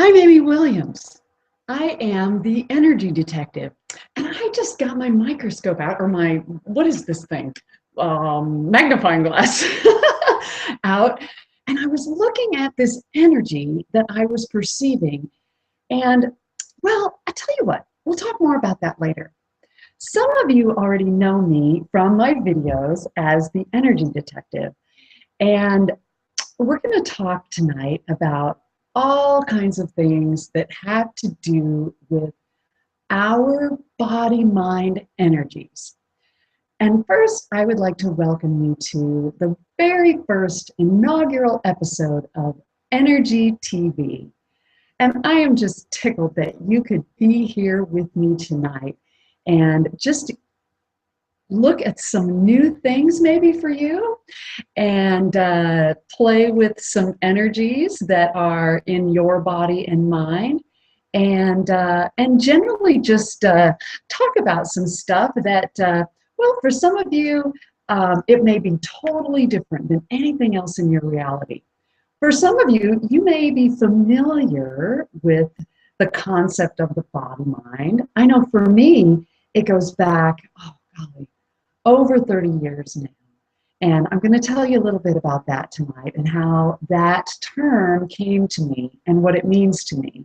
I'm Amy Williams. I am the energy detective. And I just got my microscope out, or my, what is this thing? Magnifying glass out. And I was looking at this energy that I was perceiving. And, well, I tell you what, we'll talk more about that later. Some of you already know me from my videos as the energy detective. And we're going to talk tonight about all kinds of things that have to do with our body-mind energies. And first, I would like to welcome you to the very first inaugural episode of Energy TV. And I am just tickled that you could be here with me tonight and just look at some new things maybe for you and play with some energies that are in your body and mind, and generally just talk about some stuff that, well, for some of you, it may be totally different than anything else in your reality. For some of you, you may be familiar with the concept of the body mind. I know for me, it goes back, oh golly, over 30 years now. And I'm going to tell you a little bit about that tonight and how that term came to me and what it means to me.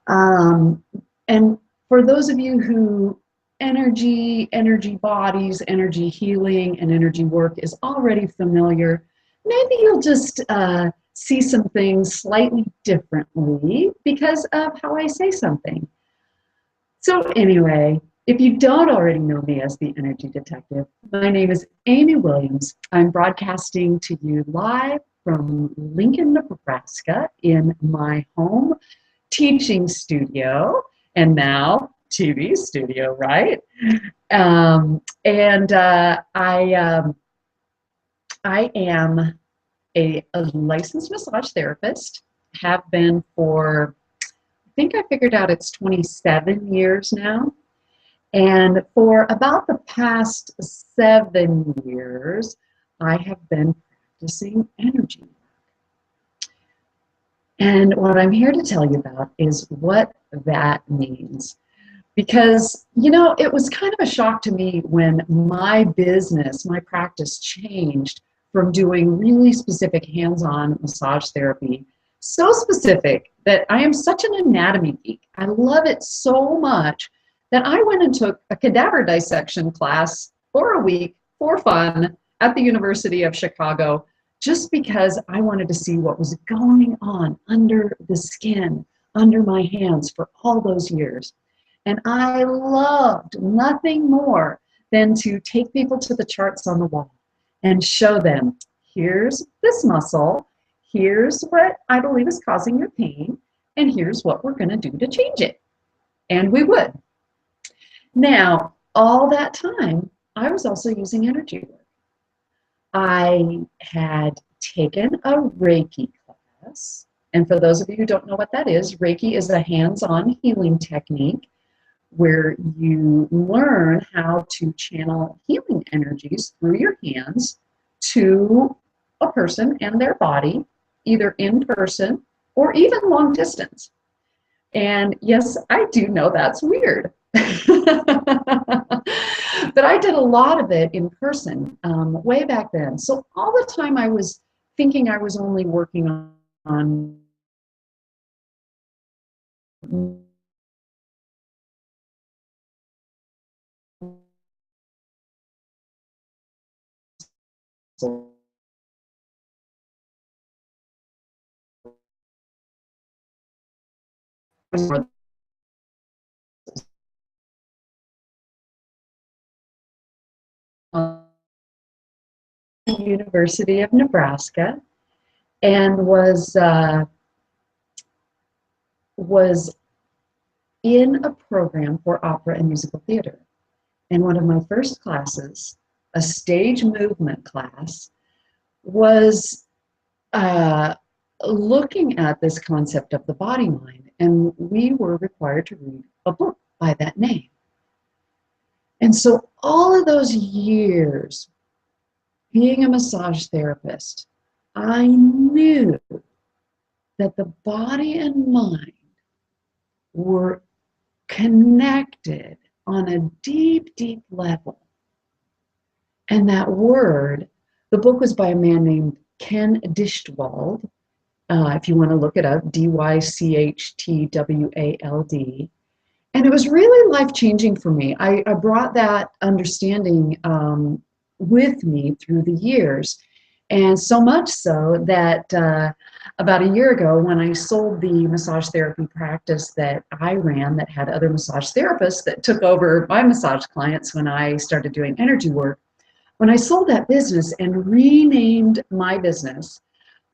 And for those of you who energy bodies, energy healing, and energy work is already familiar, maybe you'll just see some things slightly differently because of how I say something. So anyway, if you don't already know me as the Energy Detective, my name is Amy Williams. I'm broadcasting to you live from Lincoln, Nebraska in my home teaching studio and now TV studio, right? I am a licensed massage therapist, have been for, I think I figured out it's 27 years now. And for about the past 7 years, I have been practicing energy work. And what I'm here to tell you about is what that means. Because, you know, it was kind of a shock to me when my business, my practice changed from doing really specific hands-on massage therapy, so specific that I am such an anatomy geek. I love it so much that I went and took a cadaver dissection class for a week for fun at the University of Chicago, just because I wanted to see what was going on under the skin, under my hands for all those years. And I loved nothing more than to take people to the charts on the wall and show them, here's this muscle, here's what I believe is causing your pain, and here's what we're going to do to change it. And we would. Now, all that time, I was also using energy work. I had taken a Reiki class, and for those of you who don't know what that is, Reiki is a hands-on healing technique where you learn how to channel healing energies through your hands to a person and their body, either in person or even long distance. And yes, I do know that's weird. But I did a lot of it in person way back then. So all the time I was thinking I was only working on University of Nebraska, and was in a program for opera and musical theater. And one of my first classes, a stage movement class, was looking at this concept of the body mind, and we were required to read a book by that name. And so all of those years being a massage therapist, I knew that the body and mind were connected on a deep, deep level. And that word, the book was by a man named Ken Dishtwald. If you want to look it up, Dychtwald. And it was really life-changing for me. I brought that understanding with me through the years. And so much so that about a year ago, when I sold the massage therapy practice that I ran that had other massage therapists that took over my massage clients when I started doing energy work, when I sold that business and renamed my business,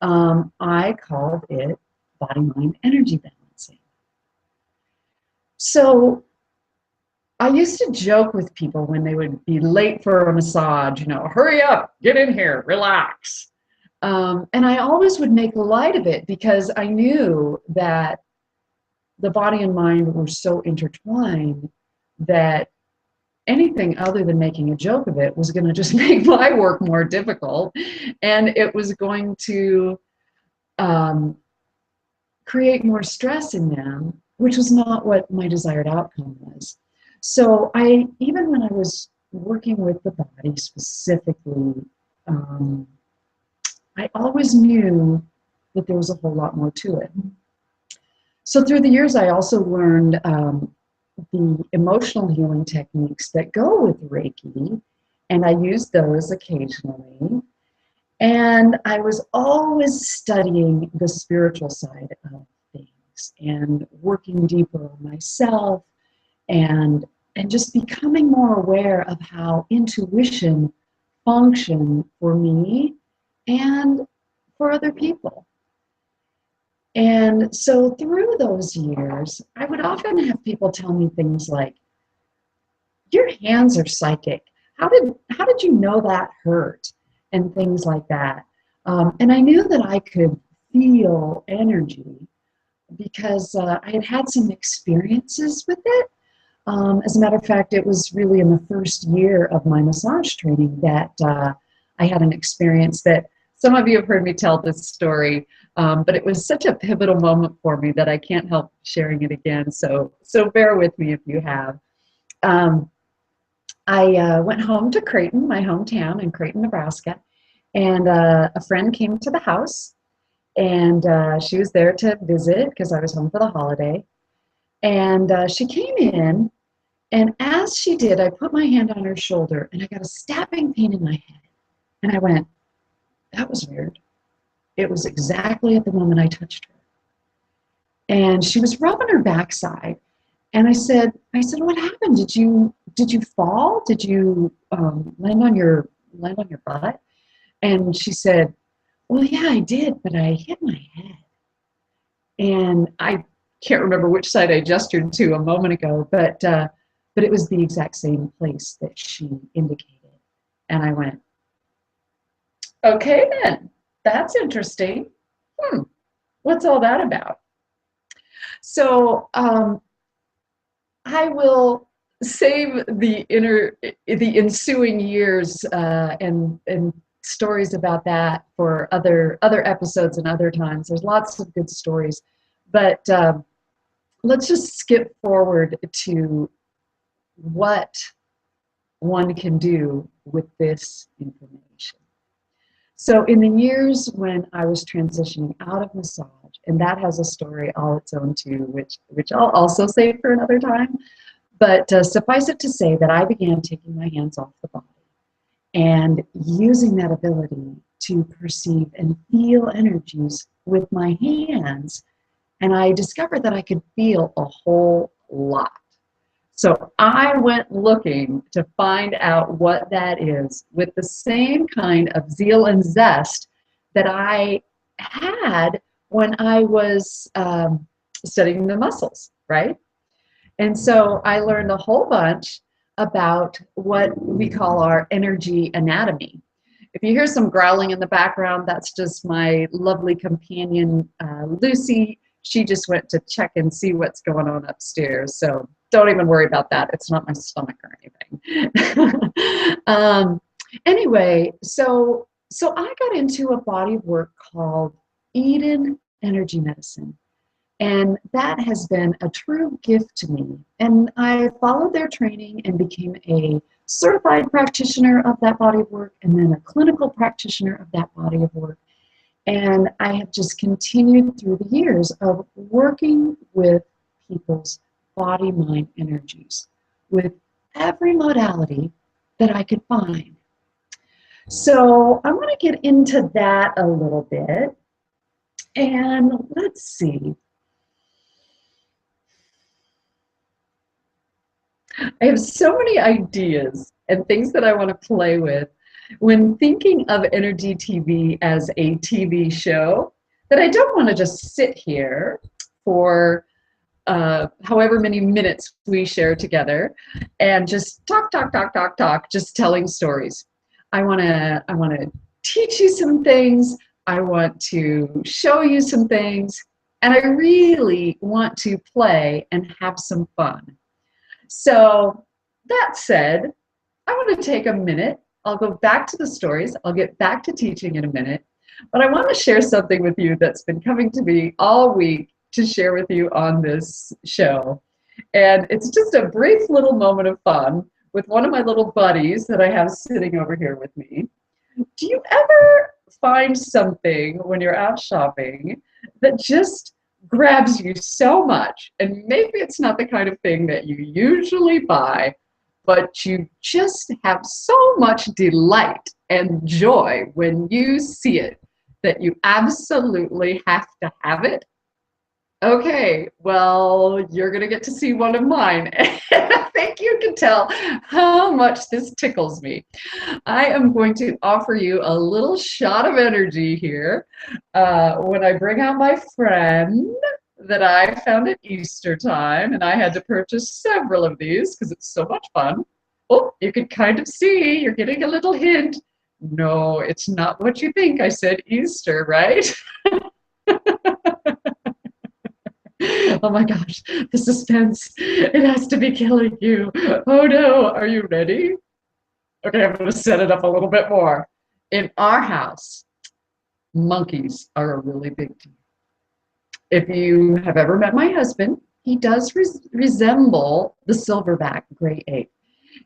I called it BodyMind Energy Balancing. So I used to joke with people when they would be late for a massage, you know, hurry up, get in here, relax. And I always would make light of it because I knew that the body and mind were so intertwined that anything other than making a joke of it was going to just make my work more difficult. And it was going to create more stress in them, which was not what my desired outcome was. So even when I was working with the body specifically, I always knew that there was a whole lot more to it. So through the years, I also learned the emotional healing techniques that go with Reiki, and I use those occasionally. And I was always studying the spiritual side of things and working deeper on myself and just becoming more aware of how intuition functioned for me and for other people. And so through those years, I would often have people tell me things like, your hands are psychic. How did you know that hurt? And things like that. And I knew that I could feel energy because I had had some experiences with it. As a matter of fact, it was really in the first year of my massage training that I had an experience that some of you have heard me tell this story, but it was such a pivotal moment for me that I can't help sharing it again. So bear with me if you have. I went home to Creighton, my hometown in Creighton, Nebraska, and a friend came to the house, and she was there to visit because I was home for the holiday. And she came in, and as she did, I put my hand on her shoulder, and I got a stabbing pain in my head. And I went, that was weird. It was exactly at the moment I touched her. And she was rubbing her backside. And I said, what happened? Did you fall? Did you land on your butt? And she said, well, yeah, I did, but I hit my head. And I can't remember which side I gestured to a moment ago, but it was the exact same place that she indicated. And I went, okay, then, that's interesting. What's all that about? So I will save the ensuing years and stories about that for other episodes and other times. There's lots of good stories, but let's just skip forward to what one can do with this information. So in the years when I was transitioning out of massage, and that has a story all its own too, which I'll also save for another time, but suffice it to say that I began taking my hands off the body and using that ability to perceive and feel energies with my hands, and I discovered that I could feel a whole lot. So I went looking to find out what that is with the same kind of zeal and zest that I had when I was studying the muscles, right? And so I learned a whole bunch about what we call our energy anatomy. If you hear some growling in the background, that's just my lovely companion, Lucy. She just went to check and see what's going on upstairs. So don't even worry about that. It's not my stomach or anything. Anyway, so I got into a body of work called Eden energy medicine. And that has been a true gift to me. And I followed their training and became a certified practitioner of that body of work, and then a clinical practitioner of that body of work. And I have just continued through the years of working with people's body-mind energies with every modality that I could find. So I want to get into that a little bit. And let's see. I have so many ideas and things that I want to play with when thinking of Energy TV as a TV show, that I don't want to just sit here for however many minutes we share together and just talk, just telling stories. I want to teach you some things. I want to show you some things, and I really want to play and have some fun. So that said, I want to take a minute. I'll go back to the stories. I'll get back to teaching in a minute. But I want to share something with you that's been coming to me all week to share with you on this show. And it's just a brief little moment of fun with one of my little buddies that I have sitting over here with me. Do you ever find something when you're out shopping that just grabs you so much, and maybe it's not the kind of thing that you usually buy, but you just have so much delight and joy when you see it that you absolutely have to have it? Okay, well, you're going to get to see one of mine. And I think you can tell how much this tickles me. I am going to offer you a little shot of energy here when I bring out my friend that I found at Easter time, and I had to purchase several of these because it's so much fun. Oh, you can kind of see, you're getting a little hint. No, it's not what you think. I said Easter, right? Oh my gosh, the suspense. It has to be killing you. Oh no, are you ready? Okay, I'm going to set it up a little bit more. In our house, monkeys are a really big deal. If you have ever met my husband, he does resemble the silverback gray ape.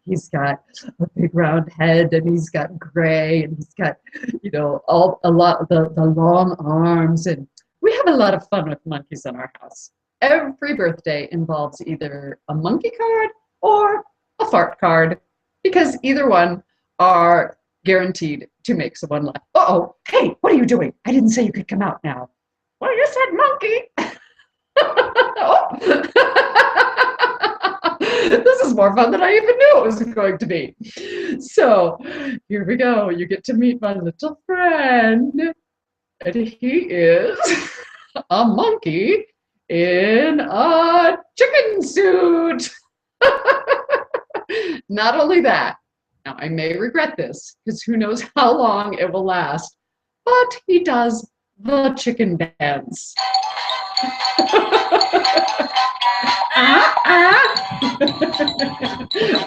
He's got a big round head, and he's got gray, and he's got, you know, a lot of the long arms, and we have a lot of fun with monkeys in our house. Every birthday involves either a monkey card or a fart card, because either one are guaranteed to make someone laugh. Uh-oh, hey, what are you doing? I didn't say you could come out now. Well, you said monkey. Oh. This is more fun than I even knew it was going to be. So here we go. You get to meet my little friend. And he is a monkey in a chicken suit. Not only that, now I may regret this because who knows how long it will last, but he does the chicken dance.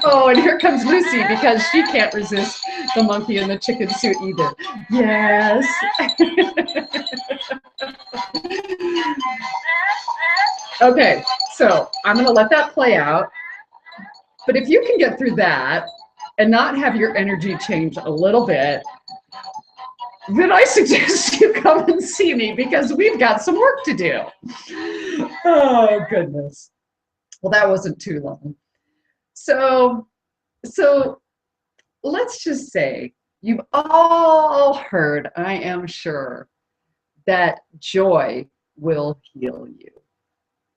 Oh, and here comes Lucy because she can't resist the monkey in the chicken suit either. Yes. Okay, so I'm going to let that play out. But if you can get through that and not have your energy change a little bit, then I suggest you come and see me because we've got some work to do. Oh, goodness. Well, that wasn't too long. So let's just say you've all heard, I am sure, that joy will heal you,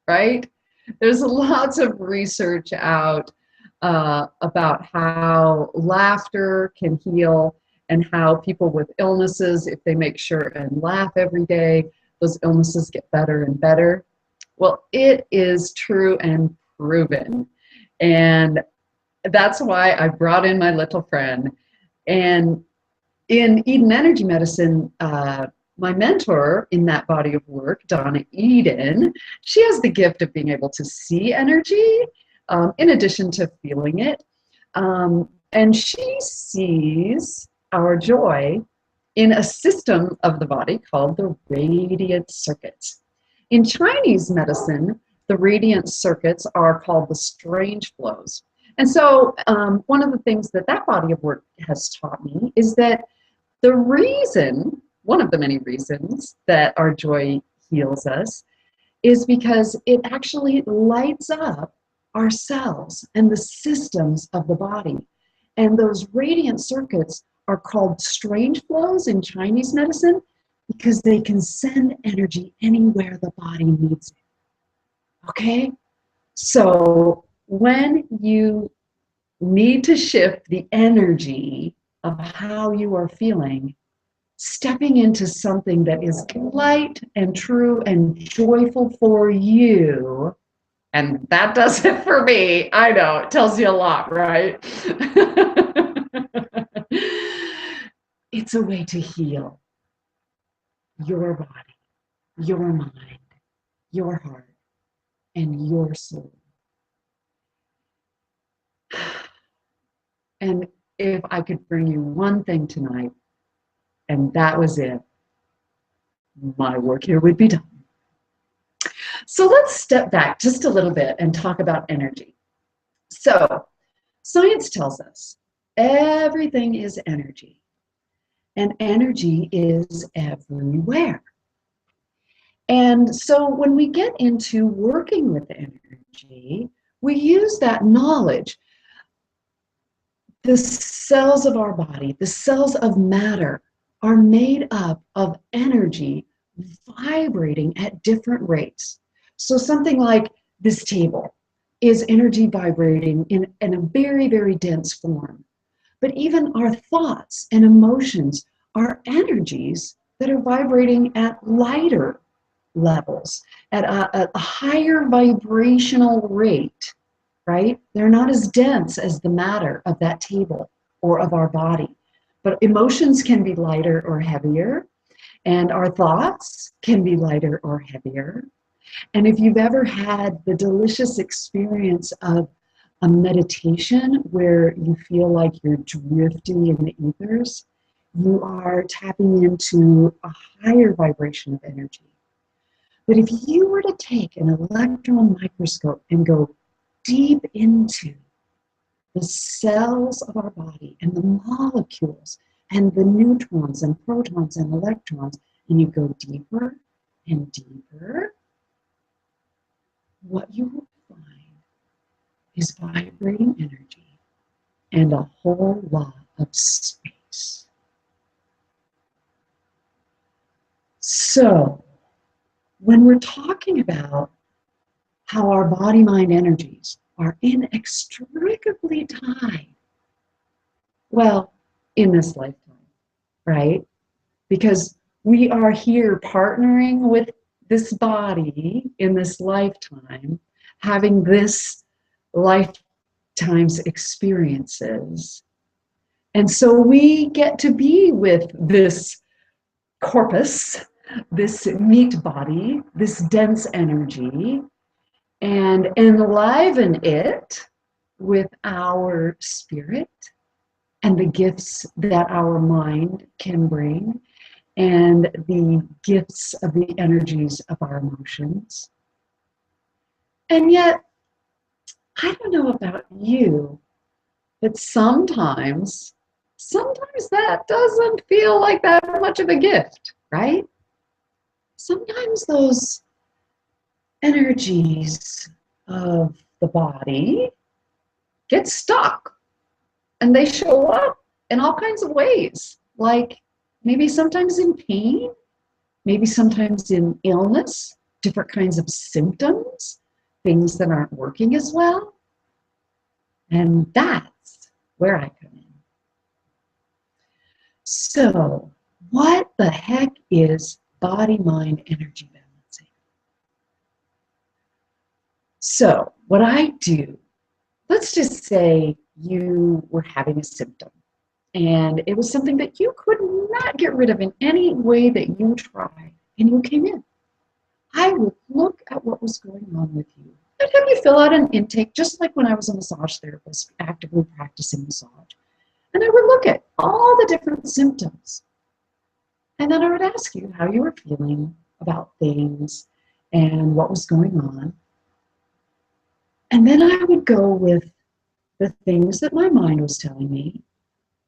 right? There's lots of research out about how laughter can heal, and how people with illnesses, if they make sure and laugh every day, those illnesses get better and better. Well, it is true and proven. And that's why I brought in my little friend. And in Eden Energy Medicine, my mentor in that body of work, Donna Eden, she has the gift of being able to see energy in addition to feeling it. And she sees our joy in a system of the body called the radiant circuits. In Chinese medicine, the radiant circuits are called the strange flows. And so one of the things that that body of work has taught me is that the reason, one of the many reasons that our joy heals us is because it actually lights up our cells and the systems of the body. And those radiant circuits are called strange flows in Chinese medicine because they can send energy anywhere the body needs it. Okay? So when you need to shift the energy of how you are feeling, stepping into something that is light and true and joyful for you, and that does it for me. I know, it tells you a lot, right? It's a way to heal your body, your mind, your heart, and your soul. And if I could bring you one thing tonight, and that was it, my work here would be done. So let's step back just a little bit and talk about energy. So science tells us everything is energy, and energy is everywhere. And so when we get into working with energy, we use that knowledge. The cells of our body, the cells of matter, are made up of energy vibrating at different rates. So something like this table is energy vibrating in a very, very dense form. But even our thoughts and emotions are energies that are vibrating at lighter levels, at a higher vibrational rate, right? They're not as dense as the matter of that table or of our body. But emotions can be lighter or heavier, and our thoughts can be lighter or heavier. And if you've ever had the delicious experience of a meditation where you feel like you're drifting in the ethers, you are tapping into a higher vibration of energy. But if you were to take an electron microscope and go deep into the cells of our body and the molecules and the neutrons and protons and electrons, and you go deeper and deeper, what you will find is vibrating energy and a whole lot of space. So, when we're talking about how our body-mind energies are inextricably tied, well, in this lifetime, right? Because we are here partnering with this body in this lifetime, having this lifetime's experiences. And so we get to be with this corpus, this meat body, this dense energy, and enliven it with our spirit and the gifts that our mind can bring, and the gifts of the energies of our emotions. And yet, I don't know about you, but sometimes that doesn't feel like that much of a gift, right? Sometimes those energies of the body get stuck, and they show up in all kinds of ways, like maybe sometimes in pain, maybe sometimes in illness, different kinds of symptoms, things that aren't working as well. And that's where I come in. So, what the heck is body-mind energy balancing? So, what I do, let's just say you were having a symptom, and it was something that you could not get rid of in any way that you tried, and you came in. I would look at what was going on with you. I'd have you fill out an intake, just like when I was a massage therapist, actively practicing massage. And I would look at all the different symptoms. And then I would ask you how you were feeling about things and what was going on. And then I would go with the things that my mind was telling me,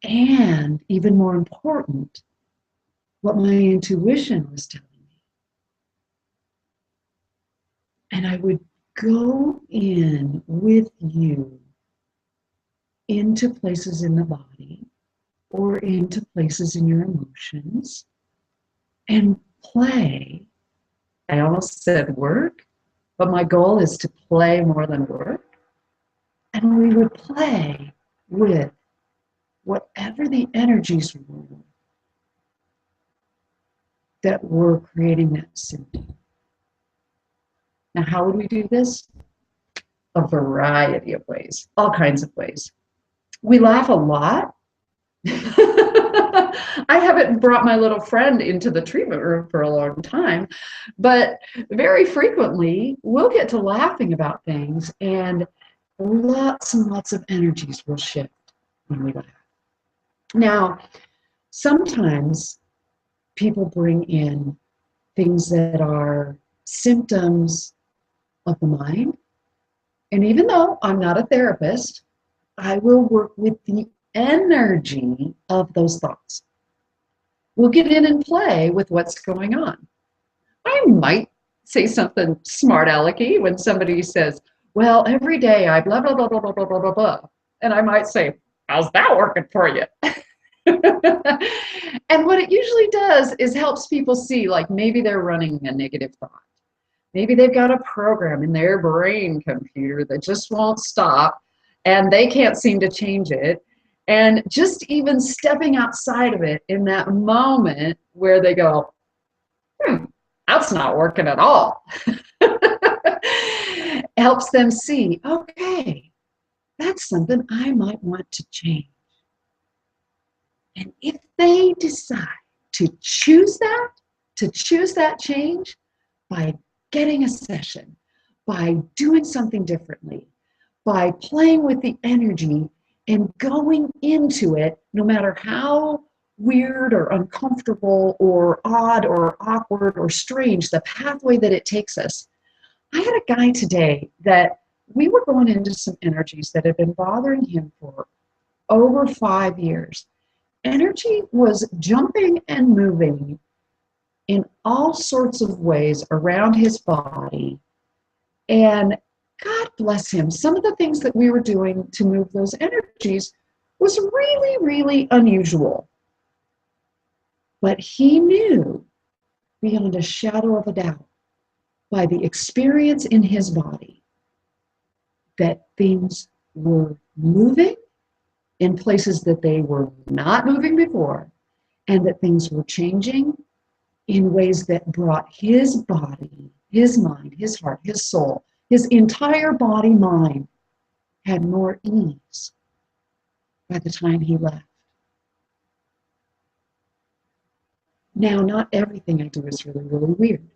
and even more important, what my intuition was telling me. And I would go in with you into places in the body or into places in your emotions and play. I almost said work, but my goal is to play more than work. And we would play with whatever the energies were that were creating that symptom. Now, how would we do this? A variety of ways, all kinds of ways. We laugh a lot. I haven't brought my little friend into the treatment room for a long time, but very frequently we'll get to laughing about things, and lots of energies will shift when we laugh. Now, sometimes people bring in things that are symptoms of the mind. And even though I'm not a therapist, I will work with the energy of those thoughts. We'll get in and play with what's going on. I might say something smart alecky when somebody says, well, every day I blah, blah, blah, blah, blah, blah, blah, blah, blah. And I might say, how's that working for you? And what it usually does is helps people see, like, maybe they're running a negative thought. Maybe they've got a program in their brain computer that just won't stop and they can't seem to change it. And just even stepping outside of it in that moment where they go, that's not working at all, helps them see, okay, that's something I might want to change. And if they decide to choose that change by getting a session, by doing something differently, by playing with the energy and going into it, no matter how weird or uncomfortable or odd or awkward or strange the pathway that it takes us. I had a guy today that we were going into some energies that had been bothering him for over 5 years. Energy was jumping and moving in all sorts of ways around his body. And God bless him, some of the things that we were doing to move those energies was really, really unusual. But he knew beyond a shadow of a doubt, by the experience in his body, that things were moving in places that they were not moving before, and that things were changing in ways that brought his body, his mind, his heart, his soul, his entire body mind had more ease by the time he left. Now, not everything I do is really, really weird.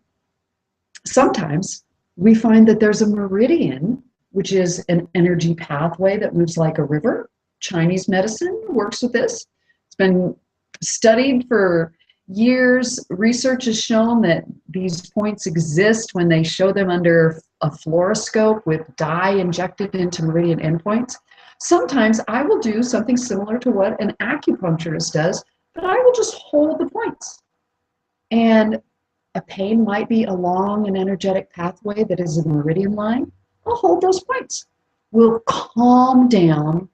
Sometimes we find that there's a meridian, which is an energy pathway that moves like a river. Chinese medicine works with this. It's been studied for years. Research has shown that these points exist when they show them under a fluoroscope with dye injected into meridian endpoints. Sometimes I will do something similar to what an acupuncturist does, but I will just hold the points. And a pain might be along an energetic pathway that is a meridian line. I'll hold those points. We'll calm down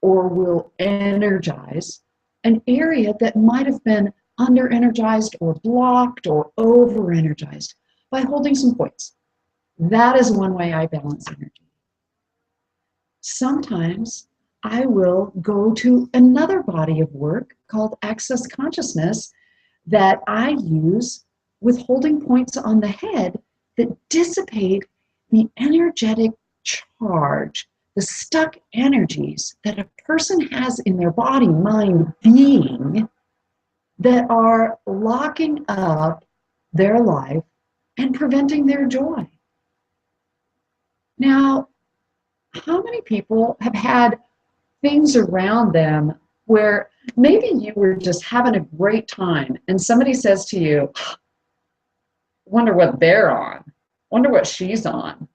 or will energize an area that might have been under-energized or blocked or over-energized by holding some points. That is one way I balance energy. Sometimes I will go to another body of work called Access Consciousness that I use with holding points on the head that dissipate the energetic charge, the stuck energies that a person has in their body, mind, being, that are locking up their life and preventing their joy. Now, how many people have had things around them where Maybe you were just having a great time and somebody says to you, wonder what they're on, wonder what she's on.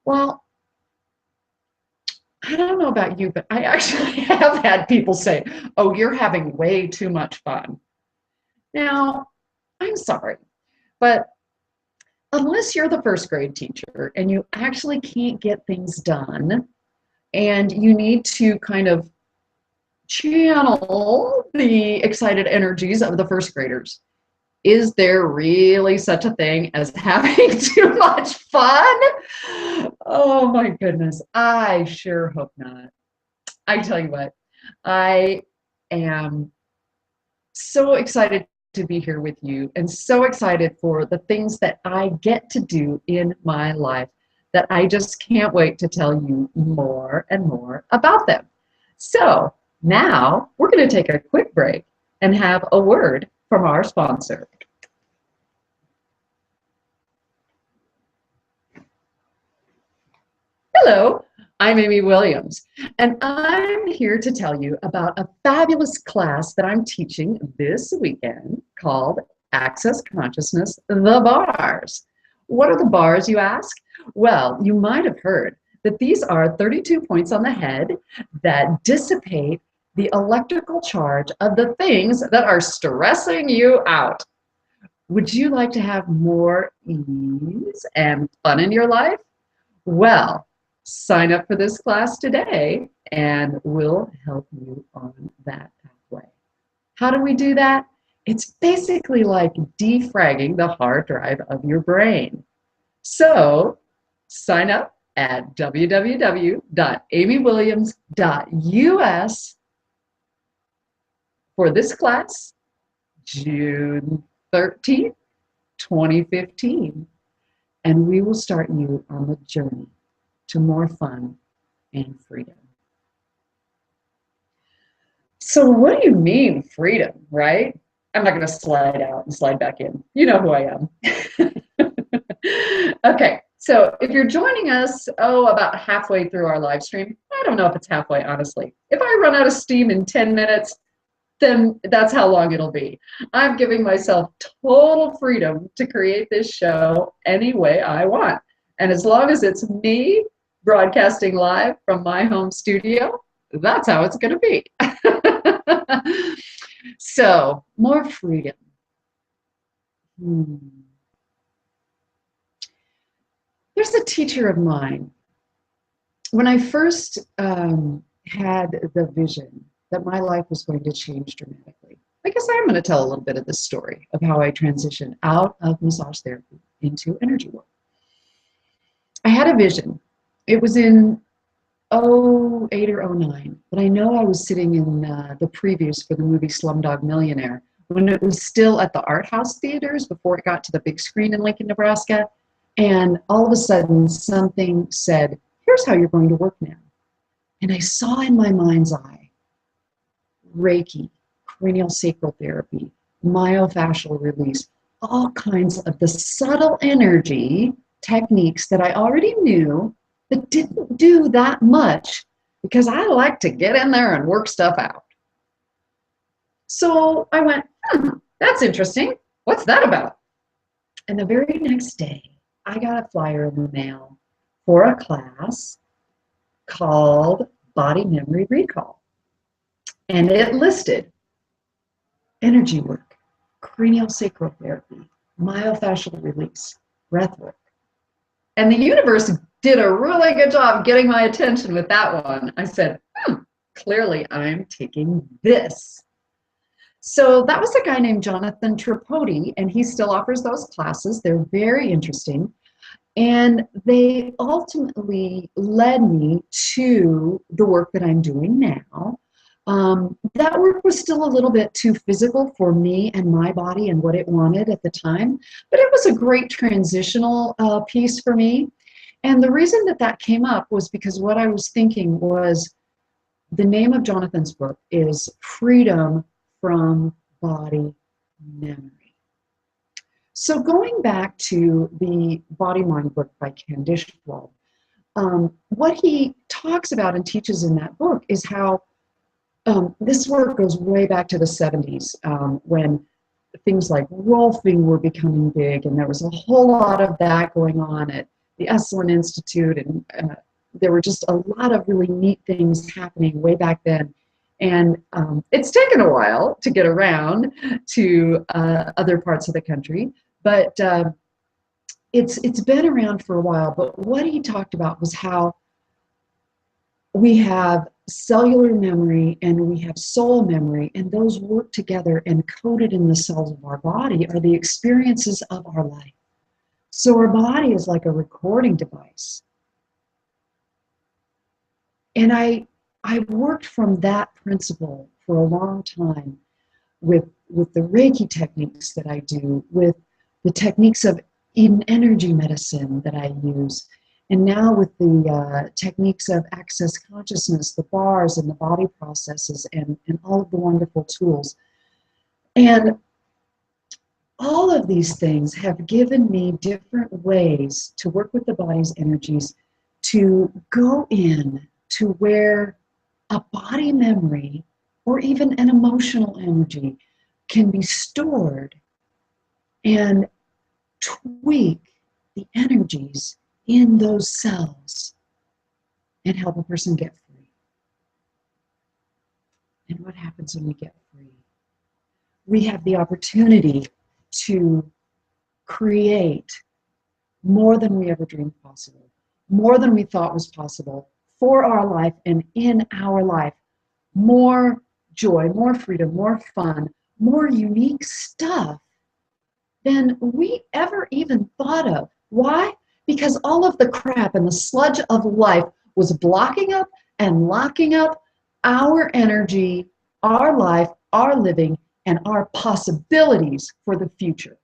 Well, I don't know about you, but I actually have had people say, oh, you're having way too much fun. Now, I'm sorry, but unless you're the first grade teacher and you actually can't get things done and you need to kind of channel the excited energies of the first graders, is there really such a thing as having too much fun? Oh my goodness, I sure hope not. I tell you what, I am so excited to be here with you and so excited for the things that I get to do in my life that I just can't wait to tell you more and more about them. So now we're going to take a quick break and have a word from our sponsor. Hello, I'm Amy Williams, and I'm here to tell you about a fabulous class that I'm teaching this weekend called Access Consciousness, the Bars. What are the bars, you ask? Well, you might have heard that these are 32 points on the head that dissipate the electrical charge of the things that are stressing you out. Would you like to have more ease and fun in your life? Well, sign up for this class today and we'll help you on that pathway. How do we do that? It's basically like defragging the hard drive of your brain. So sign up at www.amywilliams.us for this class, June 13th, 2015. And we will start you on the journey to more fun and freedom. So what do you mean freedom, right? I'm not going to slide out and slide back in. You know who I am. Okay, so if you're joining us, about halfway through our live stream, I don't know if it's halfway, honestly. If I run out of steam in 10 minutes, then that's how long it'll be. I'm giving myself total freedom to create this show any way I want. And as long as it's me broadcasting live from my home studio, that's how it's going to be. So, more freedom. There's a teacher of mine. When I first had the vision that my life was going to change dramatically, I guess I'm going to tell a little bit of this story of how I transitioned out of massage therapy into energy work. I had a vision. It was in 08 or 09, but I know I was sitting in the previews for the movie Slumdog Millionaire when it was still at the art house theaters before it got to the big screen in Lincoln, Nebraska. And all of a sudden something said, here's how you're going to work now. And I saw in my mind's eye, Reiki, cranial sacral therapy, myofascial release, all kinds of the subtle energy techniques that I already knew but didn't do that much because I like to get in there and work stuff out. So I went, that's interesting. What's that about? And the very next day, I got a flyer in the mail for a class called Body Memory Recall. And it listed energy work, cranial sacral therapy, myofascial release, breath work. And the universe did a really good job getting my attention with that one. I said, clearly I'm taking this. So that was a guy named Jonathan Tripodi, and he still offers those classes. They're very interesting. And they ultimately led me to the work that I'm doing now. That work was still a little bit too physical for me and my body and what it wanted at the time, but it was a great transitional piece for me. And the reason that that came up was because what I was thinking was the name of Jonathan's book is Freedom from Body Memory. So going back to the BodyMind book by Ken Dishwald, what he talks about and teaches in that book is how This work goes way back to the 70s, when things like rolfing were becoming big, and there was a whole lot of that going on at the Esalen Institute, and there were just a lot of really neat things happening way back then. And it's taken a while to get around to other parts of the country, but it's been around for a while. But what he talked about was how we have cellular memory and we have soul memory, and those work together, and coded in the cells of our body are the experiences of our life. So our body is like a recording device. And I worked from that principle for a long time with the Reiki techniques that I do, with the techniques of Eden energy medicine that I use, and now with the techniques of access consciousness, the bars and the body processes, and all of the wonderful tools. And all of these things have given me different ways to work with the body's energies, to go in to where a body memory or even an emotional energy can be stored and tweak the energies in those cells and help a person get free. And what happens when we get free? We have the opportunity to create more than we ever dreamed possible, more than we thought was possible for our life and in our life. More joy, more freedom, more fun, more unique stuff than we ever even thought of. Why? Because all of the crap and the sludge of life was blocking up and locking up our energy, our life, our living, and our possibilities for the future.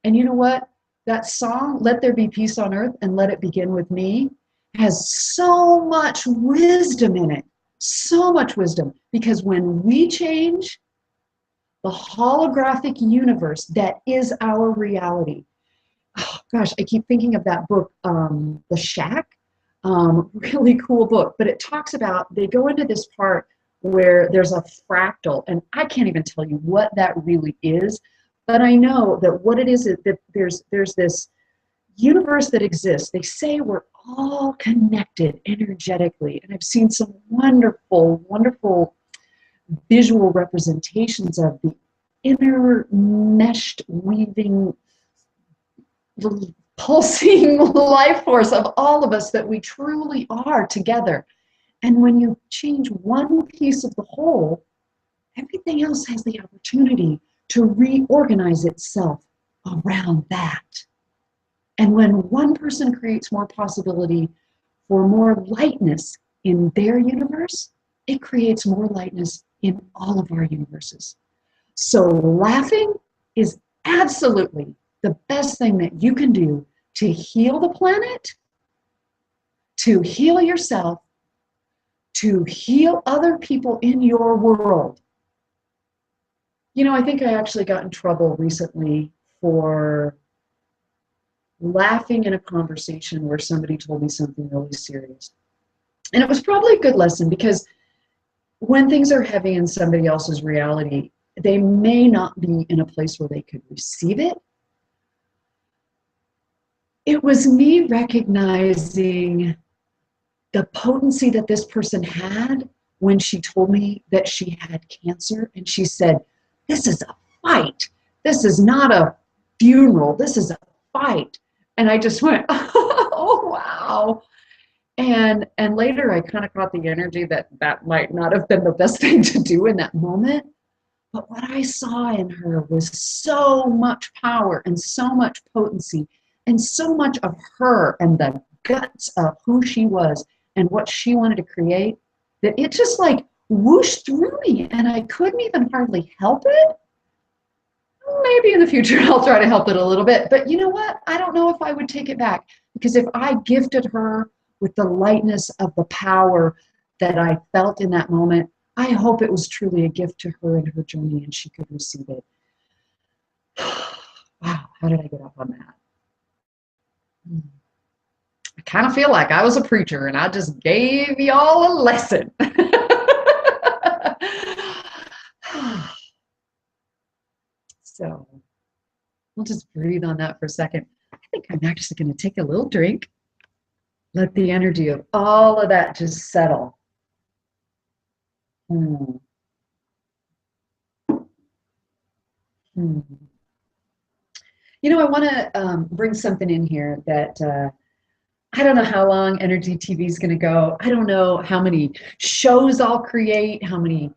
And you know what? That song, Let There Be Peace on Earth and Let It Begin With Me, has so much wisdom in it. So much wisdom. Because when we change, the holographic universe that is our reality. Oh, gosh, I keep thinking of that book, The Shack. Really cool book. But it talks about, they go into this part where there's a fractal, and I can't even tell you what that really is, but I know that what it is that there's this universe that exists. They say we're all connected energetically, and I've seen some wonderful, wonderful visual representations of the intermeshed, weaving, pulsing life force of all of us that we truly are together. And when you change one piece of the whole, everything else has the opportunity to reorganize itself around that. And when one person creates more possibility for more lightness in their universe, it creates more lightness in all of our universes. So laughing is absolutely the best thing that you can do to heal the planet, to heal yourself, to heal other people in your world. You know, I think I actually got in trouble recently for laughing in a conversation where somebody told me something really serious. And it was probably a good lesson, because when things are heavy in somebody else's reality, they may not be in a place where they could receive it. It was me recognizing the potency that this person had when she told me that she had cancer, and she said, "This is a fight. This is not a funeral. This is a fight." And I just went, "Oh, wow." And later I kind of caught the energy that might not have been the best thing to do in that moment. But what I saw in her was so much power and so much potency and so much of her and the guts of who she was and what she wanted to create, that it just like whooshed through me, and I couldn't even hardly help it. Maybe in the future I'll try to help it a little bit, but you know what? I don't know if I would take it back, because if I gifted her with the lightness of the power that I felt in that moment, I hope it was truly a gift to her in her journey and she could receive it. Wow, how did I get off on that? I kind of feel like I was a preacher and I just gave y'all a lesson. So we'll just breathe on that for a second. I think I'm actually going to take a little drink. Let the energy of all of that just settle. Hmm. Hmm. You know, I want to bring something in here that I don't know how long Energy TV is going to go. I don't know how many shows I'll create, how many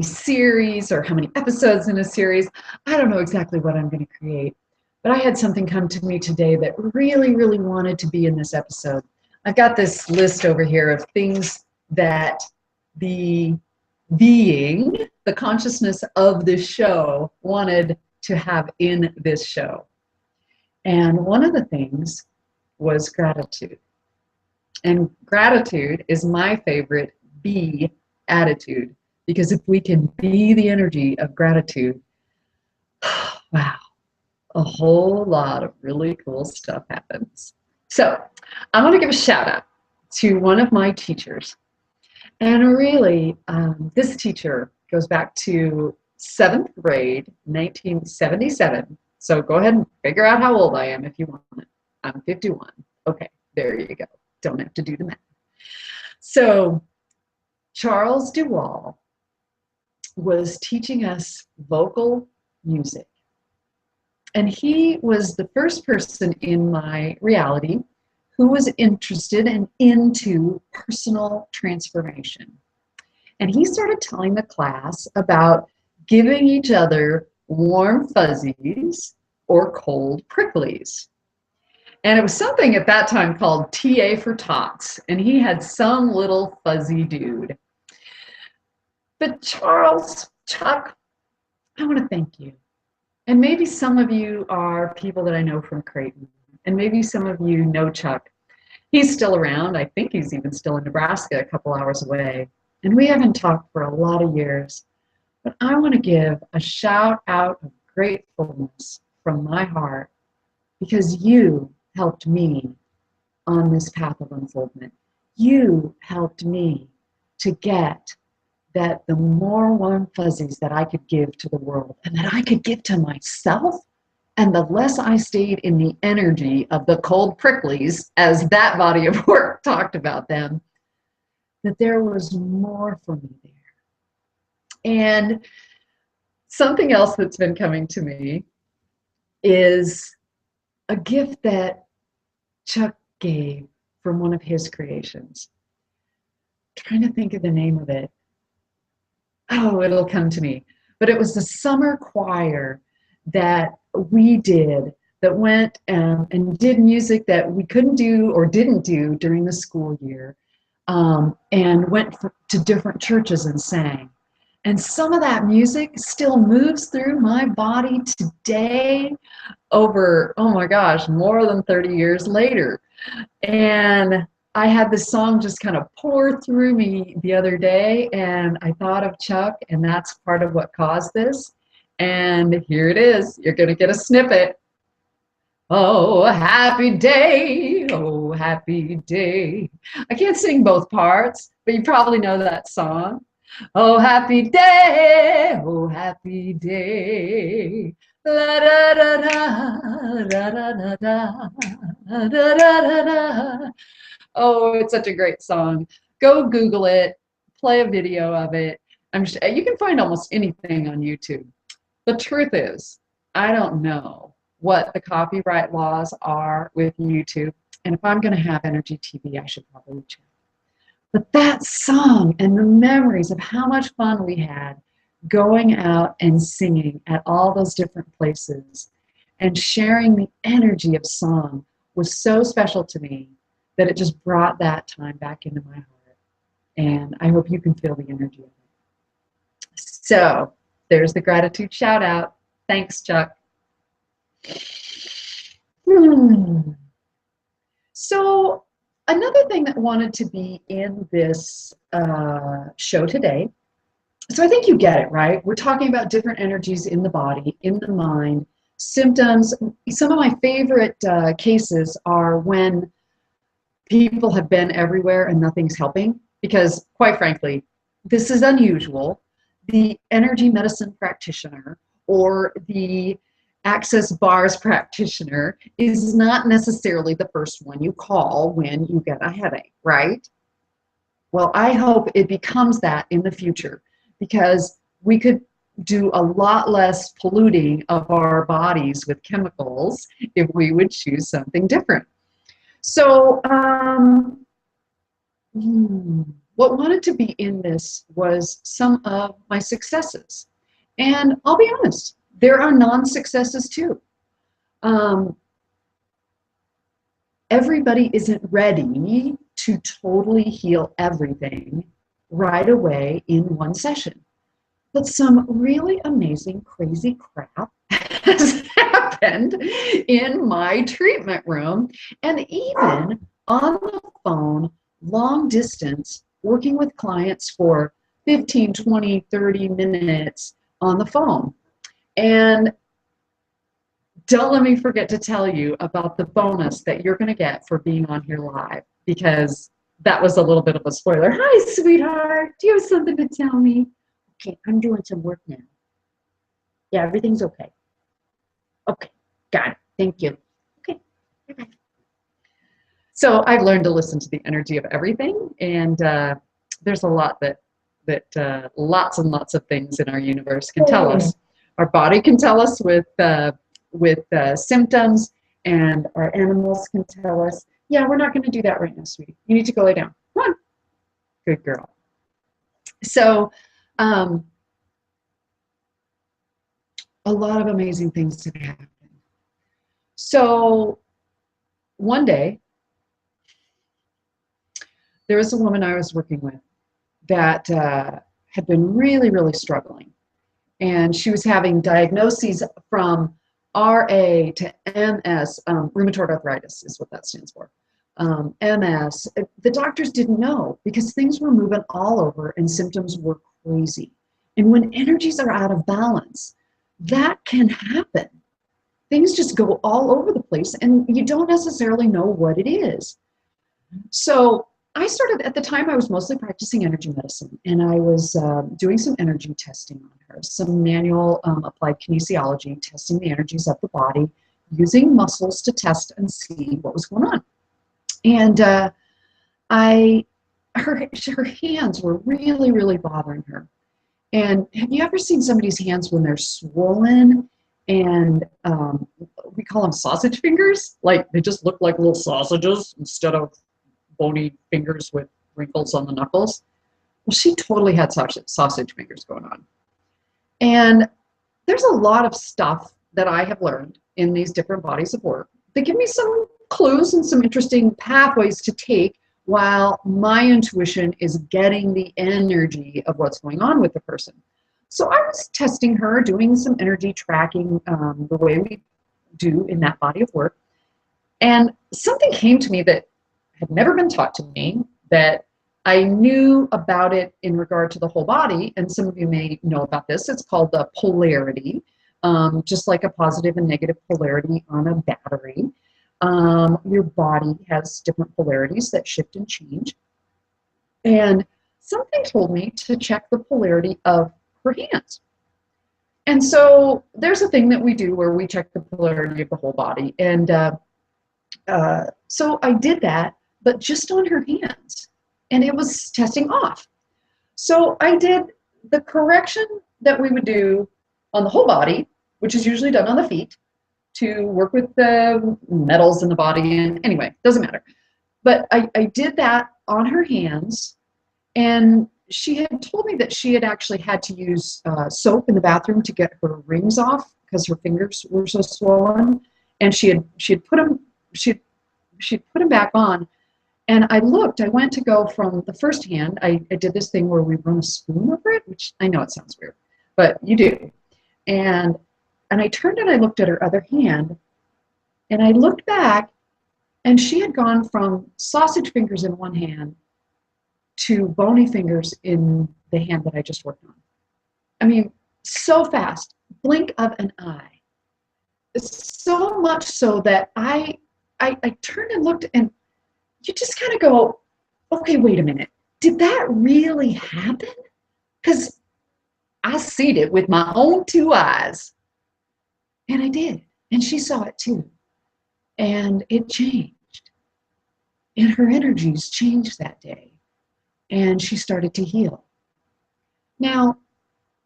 series or how many episodes in a series. I don't know exactly what I'm going to create. But I had something come to me today that really, really wanted to be in this episode. I've got this list over here of things that the being, the consciousness of this show wanted to have in this show. And one of the things was gratitude. And gratitude is my favorite be attitude, because if we can be the energy of gratitude, wow, a whole lot of really cool stuff happens. So I want to give a shout out to one of my teachers. And really, this teacher goes back to 7th grade, 1977. So go ahead and figure out how old I am if you want it. I'm 51. Okay, there you go. Don't have to do the math. So Charles Duwall was teaching us vocal music. And he was the first person in my reality who was interested and into personal transformation. And he started telling the class about giving each other warm fuzzies or cold pricklies. And it was something at that time called TA for Tots. And he had some little fuzzy dude. But Charles, Chuck, I want to thank you. And maybe some of you are people that I know from Creighton. And maybe some of you know Chuck. He's still around. I think he's even still in Nebraska, a couple hours away. And we haven't talked for a lot of years. But I want to give a shout out of gratefulness from my heart, because you helped me on this path of unfoldment. You helped me to get that the more warm fuzzies that I could give to the world and that I could give to myself, and the less I stayed in the energy of the cold pricklies, as that body of work talked about them, that there was more for me there. And something else that's been coming to me is a gift that Chuck gave from one of his creations. I'm trying to think of the name of it. Oh, it'll come to me. But it was the summer choir that we did, that went and did music that we couldn't do or didn't do during the school year, and went to different churches and sang. And some of that music still moves through my body today, over, oh my gosh, more than 30 years later. And I had this song just kind of pour through me the other day, and I thought of Chuck, and that's part of what caused this. And here it is. You're going to get a snippet. Oh, happy day. Oh, happy day. I can't sing both parts, but you probably know that song. Oh, happy day. Oh, happy day. La da da da da da da da da da da. Oh, it's such a great song. Go Google it, play a video of it. I'm sure you can find almost anything on YouTube. The truth is, I don't know what the copyright laws are with YouTube. And if I'm going to have Energy TV, I should probably check. But that song and the memories of how much fun we had going out and singing at all those different places and sharing the energy of song was so special to me that it just brought that time back into my heart. And I hope you can feel the energy of it. So there's the gratitude shout out. Thanks, Chuck. So another thing that wanted to be in this show today, so I think you get it, right? We're talking about different energies in the body, in the mind, symptoms. Some of my favorite cases are when people have been everywhere and nothing's helping, because quite frankly, this is unusual. The energy medicine practitioner or the access bars practitioner is not necessarily the first one you call when you get a headache, right? Well, I hope it becomes that in the future, because we could do a lot less polluting of our bodies with chemicals if we would choose something different. So what wanted to be in this was some of my successes. And I'll be honest, there are non-successes too. Everybody isn't ready to totally heal everything right away in one session. But some really amazing, crazy crap has happened in my treatment room, and even on the phone, long distance, working with clients for 15, 20, 30 minutes on the phone. And don't let me forget to tell you about the bonus that you're going to get for being on here live, because that was a little bit of a spoiler. Hi, sweetheart. Do you have something to tell me? Okay, I'm doing some work now. Yeah, everything's okay. Okay, got it. Thank you. Okay, bye-bye. So I've learned to listen to the energy of everything, and there's a lot that lots and lots of things in our universe can tell us. Our body can tell us with symptoms, and our animals can tell us, yeah, we're not going to do that right now, sweetie. You need to go lay down. Come on. Good girl. So a lot of amazing things have happened. So one day, there was a woman I was working with that had been really, really struggling. And she was having diagnoses from RA to MS, rheumatoid arthritis is what that stands for. MS, the doctors didn't know, because things were moving all over and symptoms were crazy. And when energies are out of balance, that can happen. Things just go all over the place and you don't necessarily know what it is. So I started, at the time I was mostly practicing energy medicine, and I was doing some energy testing on her, some manual applied kinesiology, testing the energies of the body, using muscles to test and see what was going on. And her hands were really, really bothering her. And have you ever seen somebody's hands when they're swollen and we call them sausage fingers? Like they just look like little sausages instead of bony fingers with wrinkles on the knuckles. Well, she totally had sausage fingers going on. And there's a lot of stuff that I have learned in these different bodies of work that give me some clues and some interesting pathways to take while my intuition is getting the energy of what's going on with the person. So I was testing her, doing some energy tracking the way we do in that body of work. And something came to me that had never been taught to me, that I knew about it in regard to the whole body, and some of you may know about this. It's called the polarity, just like a positive and negative polarity on a battery. Your body has different polarities that shift and change. And something told me to check the polarity of her hands. And so there's a thing that we do where we check the polarity of the whole body. And so I did that, but just on her hands, and it was testing off. So I did the correction that we would do on the whole body, which is usually done on the feet, to work with the metals in the body, and anyway, doesn't matter. But I did that on her hands, and she had told me that she had actually had to use soap in the bathroom to get her rings off because her fingers were so swollen, and she had put them back on. And I went to go from the first hand. I did this thing where we run a spoon over it, which I know it sounds weird, but you do. And I turned and I looked at her other hand, and I looked back, and she had gone from sausage fingers in one hand to bony fingers in the hand that I just worked on. I mean, so fast, blink of an eye. So much so that I turned and looked, and you just kind of go, okay, wait a minute. Did that really happen? Because I seen it with my own two eyes. And I did. And she saw it too. And it changed. And her energies changed that day. And she started to heal. Now,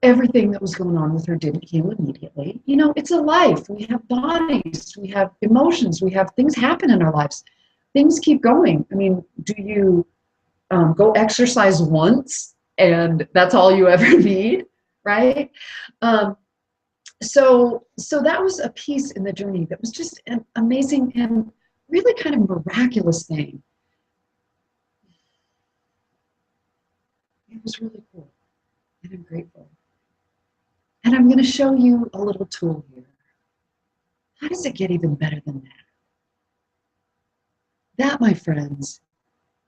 everything that was going on with her didn't heal immediately. You know, it's a life. We have bodies, we have emotions, we have things happen in our lives. Things keep going. I mean, do you go exercise once and that's all you ever need, right? So that was a piece in the journey that was just an amazing and really kind of miraculous thing. It was really cool, and I'm grateful. And I'm going to show you a little tool here. How does it get even better than that? That, my friends,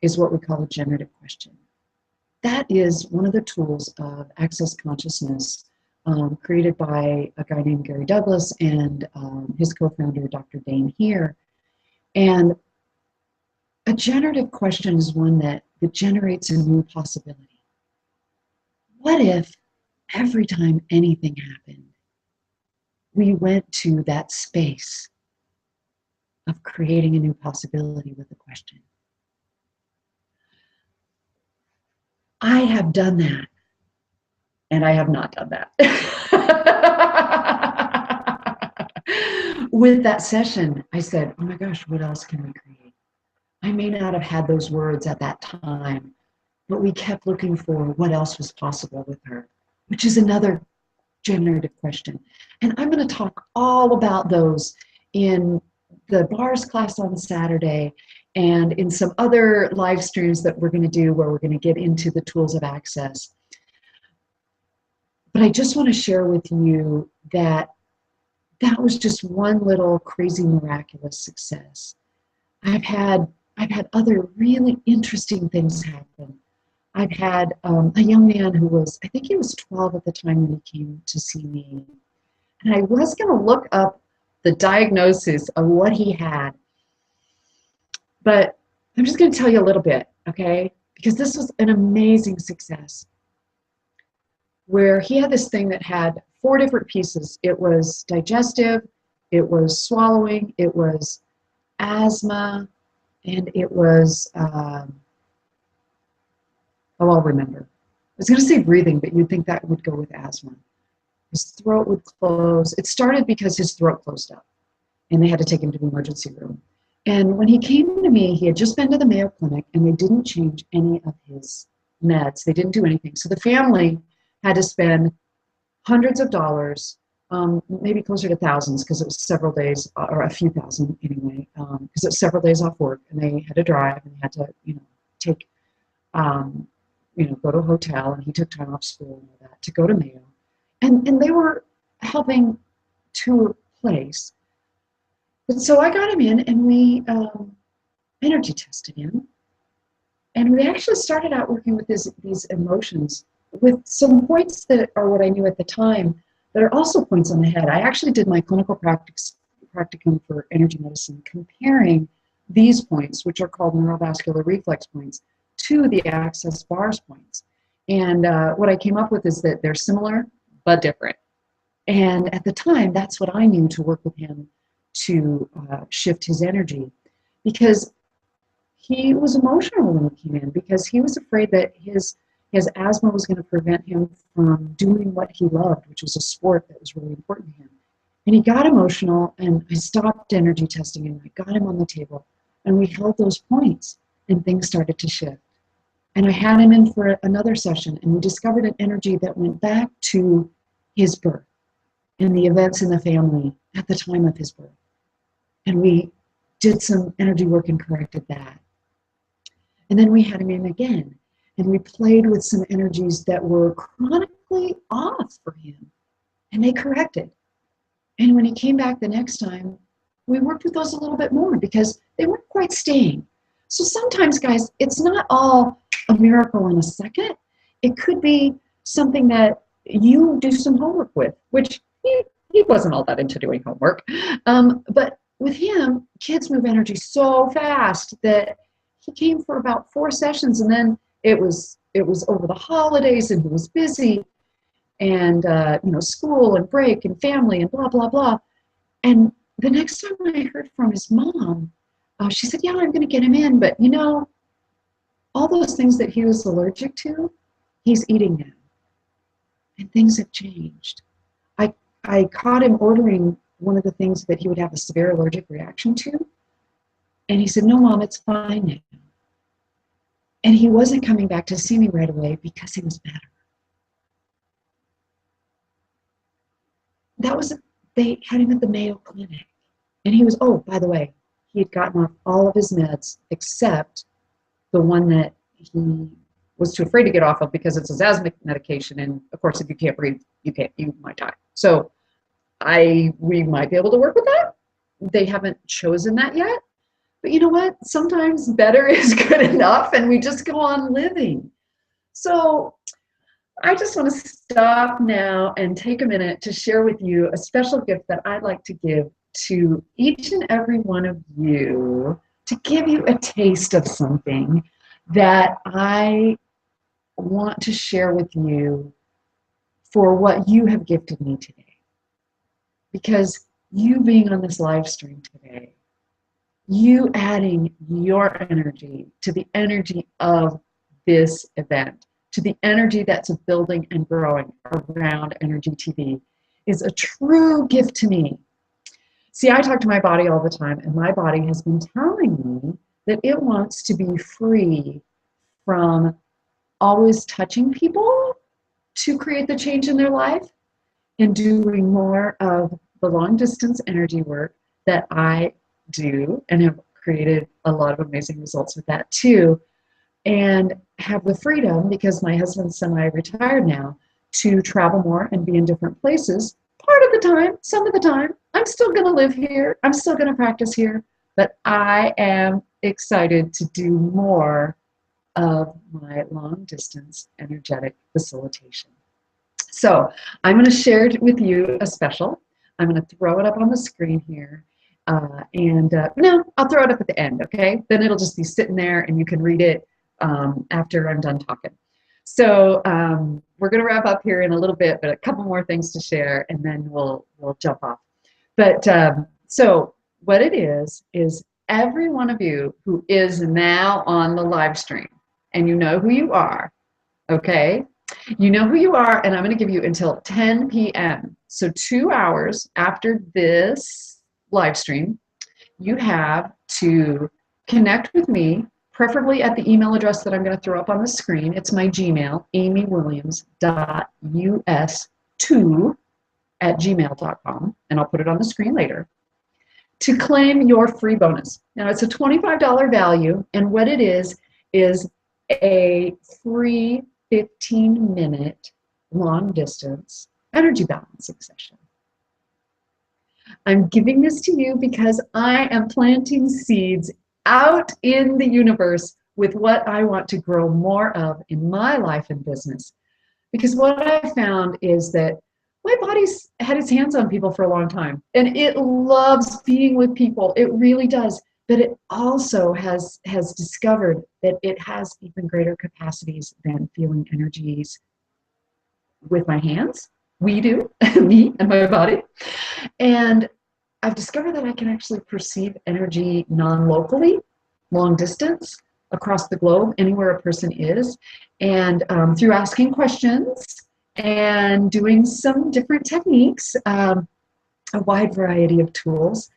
is what we call a generative question. That is one of the tools of Access Consciousness, created by a guy named Gary Douglas and his co-founder, Dr. Dane here. And a generative question is one that generates a new possibility. What if every time anything happened, we went to that space of creating a new possibility with a question? I have done that, and I have not done that. With that session, I said, oh my gosh, what else can we create? I may not have had those words at that time, but we kept looking for what else was possible with her, which is another generative question. And I'm going to talk all about those in the bars class on Saturday and in some other live streams that we're going to do where we're going to get into the tools of access. But I just want to share with you that that was just one little crazy miraculous success. I've had other really interesting things happen. I've had a young man who was, I think he was 12 at the time when he came to see me. And I was going to look up the diagnosis of what he had. But I'm just going to tell you a little bit, okay? Because this was an amazing success, where he had this thing that had 4 different pieces. It was digestive, it was swallowing, it was asthma, and it was, I'll remember. I was going to say breathing, but you'd think that would go with asthma. His throat would close. It started because his throat closed up, and they had to take him to the emergency room. And when he came to me, he had just been to the Mayo Clinic, and they didn't change any of his meds. They didn't do anything. So the family had to spend hundreds of dollars, maybe closer to thousands, because it was several days, or a few thousand anyway, because it was several days off work, and they had to drive, and they had to, take, go to a hotel, and he took time off school and all that to go to Mayo. And they were helping to a place. But so I got him in, and we energy tested him. And we actually started out working with these emotions with some points that are what I knew at the time that are also points on the head. I actually did my clinical practicum for energy medicine comparing these points, which are called neurovascular reflex points, to the access bars points. And what I came up with is that they're similar but different. And at the time, that's what I knew to work with him to shift his energy, because he was emotional when he came in, because he was afraid that his asthma was going to prevent him from doing what he loved, which was a sport that was really important to him. And he got emotional, and I stopped energy testing, and I got him on the table, and we held those points, and things started to shift. And I had him in for another session, and we discovered an energy that went back to his birth and the events in the family at the time of his birth. And we did some energy work and corrected that. And then we had him in again, and we played with some energies that were chronically off for him, and they corrected. And when he came back the next time, we worked with those a little bit more because they weren't quite staying. So sometimes, guys, it's not all a miracle in a second. It could be something that you do some homework with, which he wasn't all that into doing homework. But with him, kids move energy so fast that he came for about 4 sessions, and then it was over the holidays, and he was busy, and school and break and family and blah blah blah, And the next time I heard from his mom, she said, yeah, I'm going to get him in. But, you know, all those things that he was allergic to, he's eating now. And things have changed. I caught him ordering one of the things that he would have a severe allergic reaction to. And he said, no, Mom, it's fine now. And he wasn't coming back to see me right away because he was better. They had him at the Mayo Clinic. And he was, oh, by the way, he had gotten off all of his meds except the one that he was too afraid to get off of because it's his asthma medication. And of course, if you can't breathe, you might die. So we might be able to work with that. They haven't chosen that yet. But you know what? Sometimes better is good enough and we just go on living. So I just want to stop now and take a minute to share with you a special gift that I'd like to give to each and every one of you to give you a taste of something that I want to share with you for what you have gifted me today. Because you being on this live stream today, you adding your energy to the energy of this event, to the energy that's building and growing around Energy TV, is a true gift to me. See, I talk to my body all the time, and my body has been telling me that it wants to be free from always touching people to create the change in their life and doing more of the long distance energy work that I do and have created a lot of amazing results with that too, and have the freedom, because my husband's semi-retired now, to travel more and be in different places. Part of the time, some of the time, I'm still going to live here. I'm still going to practice here, but I am excited to do more of my long distance energetic facilitation. So I'm going to share with you a special. I'm going to throw it up on the screen here. No, I'll throw it up at the end, okay? Then it'll just be sitting there and you can read it after I'm done talking. So we're going to wrap up here in a little bit, but a couple more things to share, and then we'll jump off. But so what it is every one of you who is now on the live stream, and you know who you are, okay? You know who you are, and I'm going to give you until 10 p.m. So 2 hours after this live stream, you have to connect with me, preferably at the email address that I'm going to throw up on the screen. It's my Gmail, amywilliams.us2@gmail.com, and I'll put it on the screen later, to claim your free bonus. Now, it's a $25 value, and what it is a free 15-minute long-distance energy balancing session. I'm giving this to you because I am planting seeds out in the universe with what I want to grow more of in my life and business. Because what I found is that my body's had its hands on people for a long time, and it loves being with people. It really does. But it also has discovered that it has even greater capacities than feeling energies with my hands. We do, me and my body. And I've discovered that I can actually perceive energy non-locally, long distance, across the globe, anywhere a person is. And through asking questions and doing some different techniques, a wide variety of tools,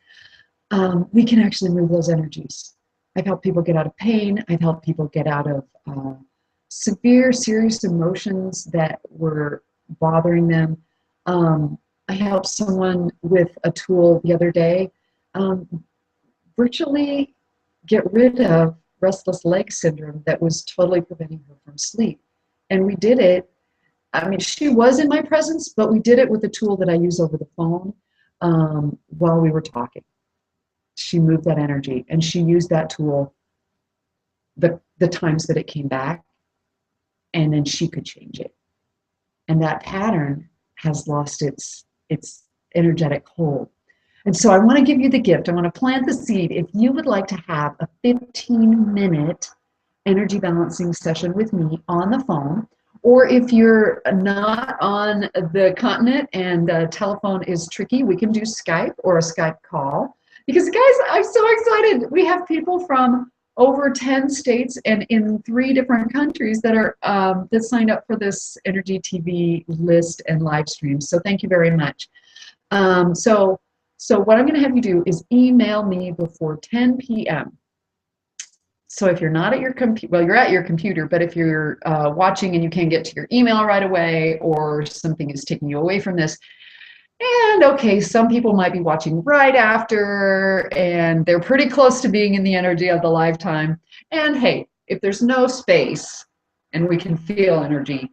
we can actually move those energies. I've helped people get out of pain. I've helped people get out of severe, serious emotions that were bothering them. I helped someone with a tool the other day virtually get rid of restless leg syndrome that was totally preventing her from sleep. And we did it. I mean, she was in my presence, but we did it with a tool that I use over the phone while we were talking. She moved that energy, and she used that tool the times that it came back, and then she could change it. And that pattern has lost its energetic hold. And so I want to give you the gift. I want to plant the seed. If you would like to have a 15-minute energy balancing session with me on the phone, Or if you're not on the continent and telephone is tricky, we can do Skype or a Skype call. Because guys, I'm so excited. We have people from over 10 states and in 3 different countries that are that signed up for this Energy TV list and live stream. So thank you very much. So what I'm going to have you do is email me before 10 p.m. So if you're not at your computer, well, you're at your computer, but if you're watching and you can't get to your email right away, or something is taking you away from this, and okay, some people might be watching right after, and they're pretty close to being in the energy of the lifetime. And hey, if there's no space and we can feel energy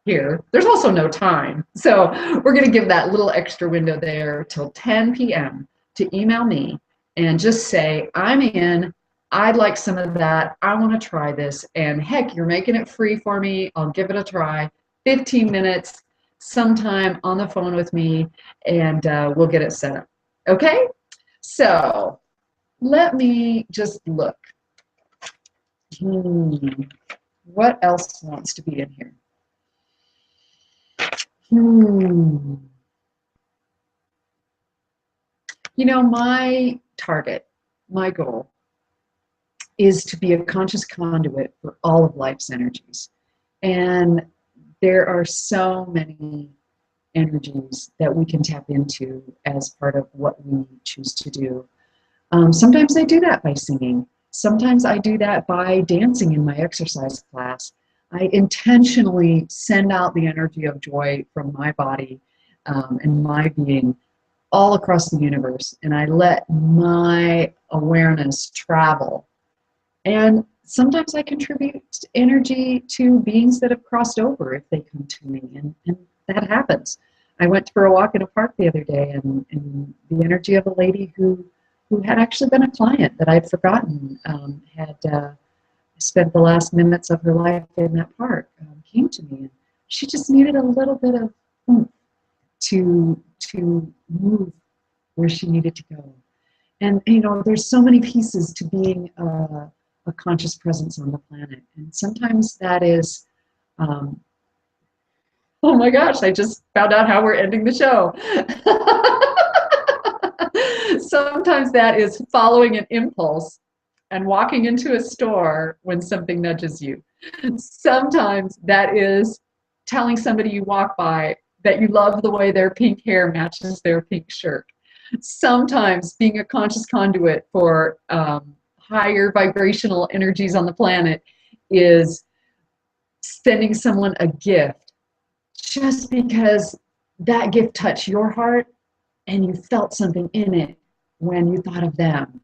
here, there's also no time. So we're going to give that little extra window there till 10 p.m. to email me and just say, I'm in. I'd like some of that. I want to try this. And heck, you're making it free for me. I'll give it a try. 15 minutes, sometime on the phone with me, and we'll get it set up. Okay? So let me just look. What else wants to be in here? You know, my target, my goal, is to be a conscious conduit for all of life's energies. And there are so many energies that we can tap into as part of what we choose to do. Sometimes I do that by singing. Sometimes I do that by dancing in my exercise class. I intentionally send out the energy of joy from my body and my being all across the universe, and I let my awareness travel. And sometimes I contribute energy to beings that have crossed over if they come to me, and that happens. I went for a walk in a park the other day, and the energy of a lady who had actually been a client that I'd forgotten had spent the last minutes of her life in that park came to me, and she just needed a little bit of oomph to move where she needed to go. And you know, there's so many pieces to being a conscious presence on the planet, and sometimes that is oh my gosh, I just found out how we're ending the show. Sometimes that is following an impulse and walking into a store when something nudges you. Sometimes that is telling somebody you walk by that you love the way their pink hair matches their pink shirt. Sometimes being a conscious conduit for higher vibrational energies on the planet is sending someone a gift just because that gift touched your heart and you felt something in it when you thought of them.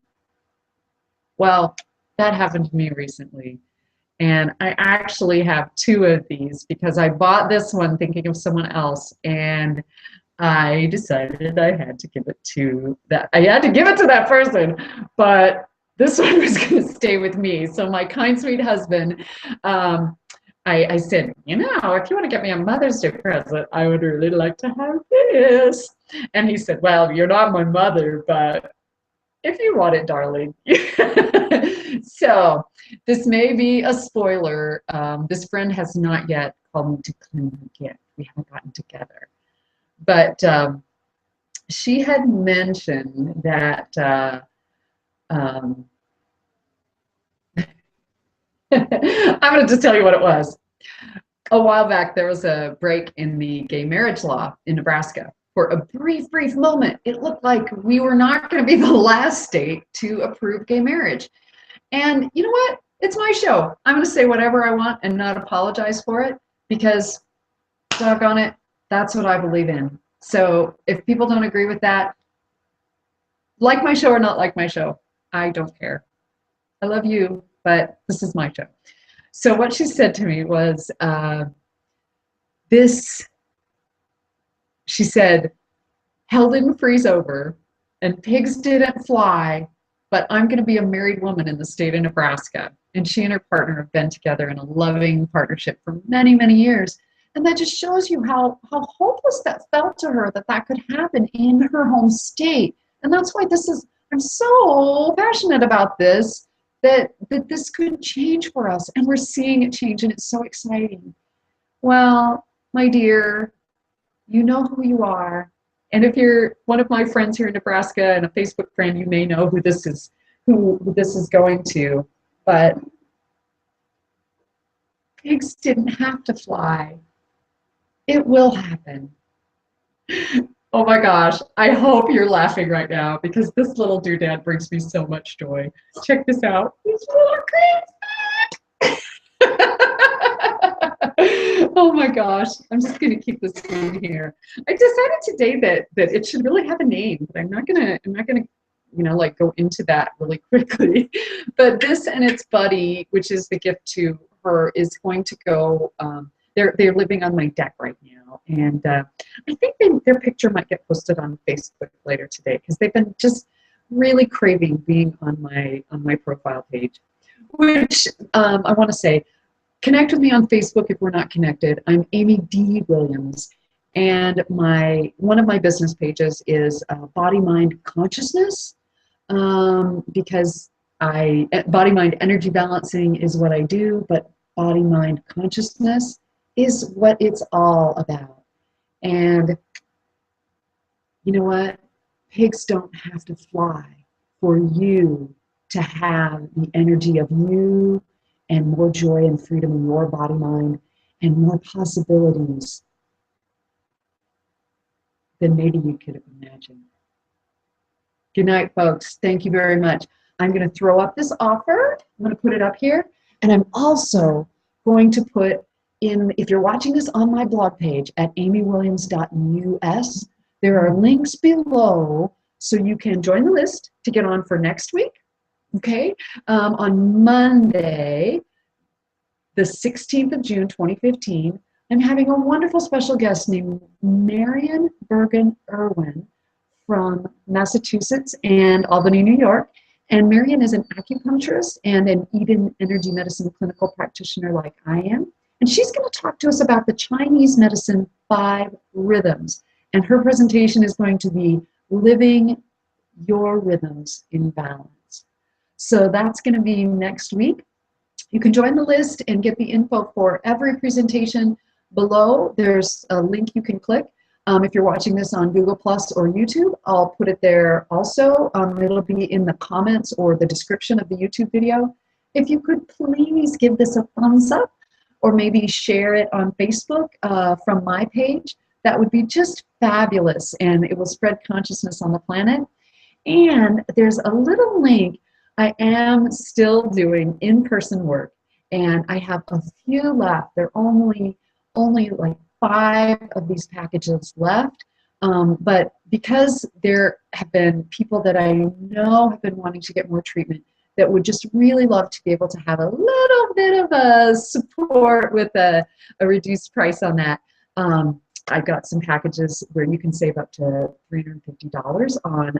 Well, that happened to me recently. And I actually have 2 of these because I bought this one thinking of someone else, and I decided I had to give it to that. I had to give it to that person, but this one was going to stay with me. So my kind, sweet husband, I said, you know, if you want to get me a Mother's Day present, I would really like to have this. And he said, well, you're not my mother, but if you want it, darling. So this may be a spoiler. This friend has not yet called me to claim her gift. We haven't gotten together. But she had mentioned that I'm going to just tell you what it was. A while back, there was a break in the gay marriage law in Nebraska. For a brief moment, it looked like we were not going to be the last state to approve gay marriage. And you know what? It's my show. I'm going to say whatever I want and not apologize for it, because doggone it, that's what I believe in. So if people don't agree with that, like my show or not like my show, I don't care. I love you, but this is my show. So what she said to me was she said, hell didn't freeze over and pigs didn't fly, but I'm going to be a married woman in the state of Nebraska. And she and her partner have been together in a loving partnership for many, many years. And that just shows you how hopeless that felt to her, that could happen in her home state. And that's why I'm so passionate about this, that this could change for us. And we're seeing it change, and it's so exciting. Well, my dear, you know who you are. And if you're one of my friends here in Nebraska and a Facebook friend, you may know who this is going to. But pigs didn't have to fly. It will happen. Oh my gosh, I hope you're laughing right now because this little doodad brings me so much joy. Check this out. These little oh my gosh, I'm just going to keep this in here. I decided today that it should really have a name, but I'm not gonna like go into that really quickly. But this and its buddy, which is the gift to her, is going to go. They're living on my deck right now, and I think their picture might get posted on Facebook later today because they've been just really craving being on my profile page. Which I want to say. Connect with me on Facebook if we're not connected. I'm Amy D. Williams, and one of my business pages is BodyMind Consciousness, because BodyMind energy balancing is what I do, but BodyMind Consciousness is what it's all about. And you know what? Pigs don't have to fly for you to have the energy of you and more joy and freedom in your body, mind, and more possibilities than maybe you could have imagined. Good night, folks. Thank you very much. I'm going to throw up this offer. I'm going to put it up here. And I'm also going to put in, if you're watching this on my blog page at amywilliams.us, there are links below so you can join the list to get on for next week. Okay? On Monday, the 16th of June, 2015, I'm having a wonderful special guest named Marian Bergen Irwin from Massachusetts and Albany, New York. And Marian is an acupuncturist and an Eden energy medicine clinical practitioner like I am. And she's going to talk to us about the Chinese medicine 5 rhythms. And her presentation is going to be living your rhythms in balance. So that's going to be next week. You can join the list and get the info for every presentation below. There's a link you can click. If you're watching this on Google Plus or YouTube, I'll put it there also. It'll be in the comments or the description of the YouTube video. If you could please give this a thumbs up or maybe share it on Facebook from my page, that would be just fabulous, and it will spread consciousness on the planet. And there's a little link. I am still doing in-person work, and I have a few left. There are only like 5 of these packages left, but because there have been people that I know have been wanting to get more treatment that would just really love to be able to have a little bit of a support with a reduced price on that. I've got some packages where you can save up to $350 on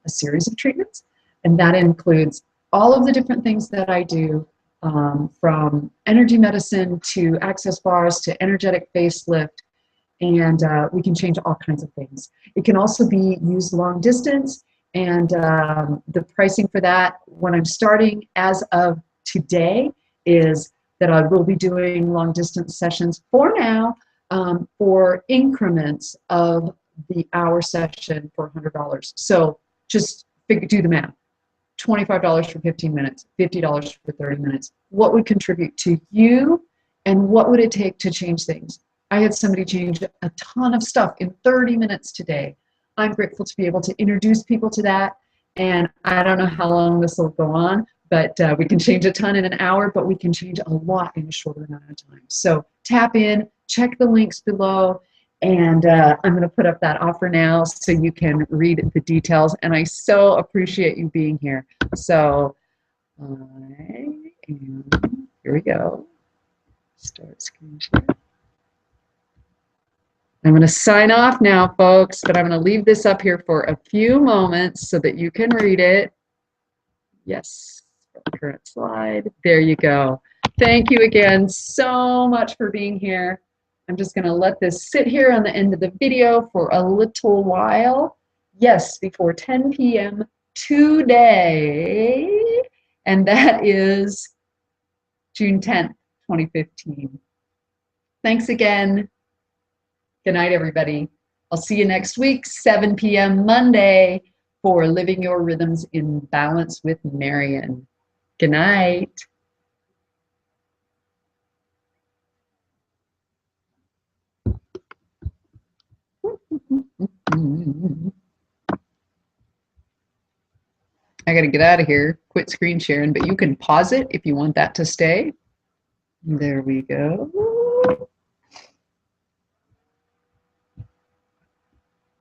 a series of treatments. And that includes all of the different things that I do, from energy medicine to access bars to energetic facelift, and we can change all kinds of things. It can also be used long distance, and the pricing for that, when I'm starting as of today, is that I will be doing long distance sessions for now for increments of the hour session for $100. So just do the math. $25 for 15 minutes, $50 for 30 minutes. What would contribute to you, and what would it take to change things? I had somebody change a ton of stuff in 30 minutes today. I'm grateful to be able to introduce people to that, and I don't know how long this will go on, but we can change a ton in an hour, but we can change a lot in a shorter amount of time. So tap in, check the links below, and I'm going to put up that offer now so you can read the details. And I so appreciate you being here. So here we go. Start screen share. I'm going to sign off now, folks, but I'm going to leave this up here for a few moments so that you can read it. Yes, current slide. There you go. Thank you again so much for being here. I'm just going to let this sit here on the end of the video for a little while. Yes, before 10 p.m. today, and that is June 10th, 2015. Thanks again. Good night, everybody. I'll see you next week, 7 p.m. Monday, for Living Your Rhythms in Balance with Marion. Good night. I got to get out of here, quit screen sharing, but you can pause it if you want that to stay. There we go.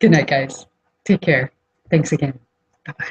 Good night, guys. Take care. Thanks again. Bye-bye.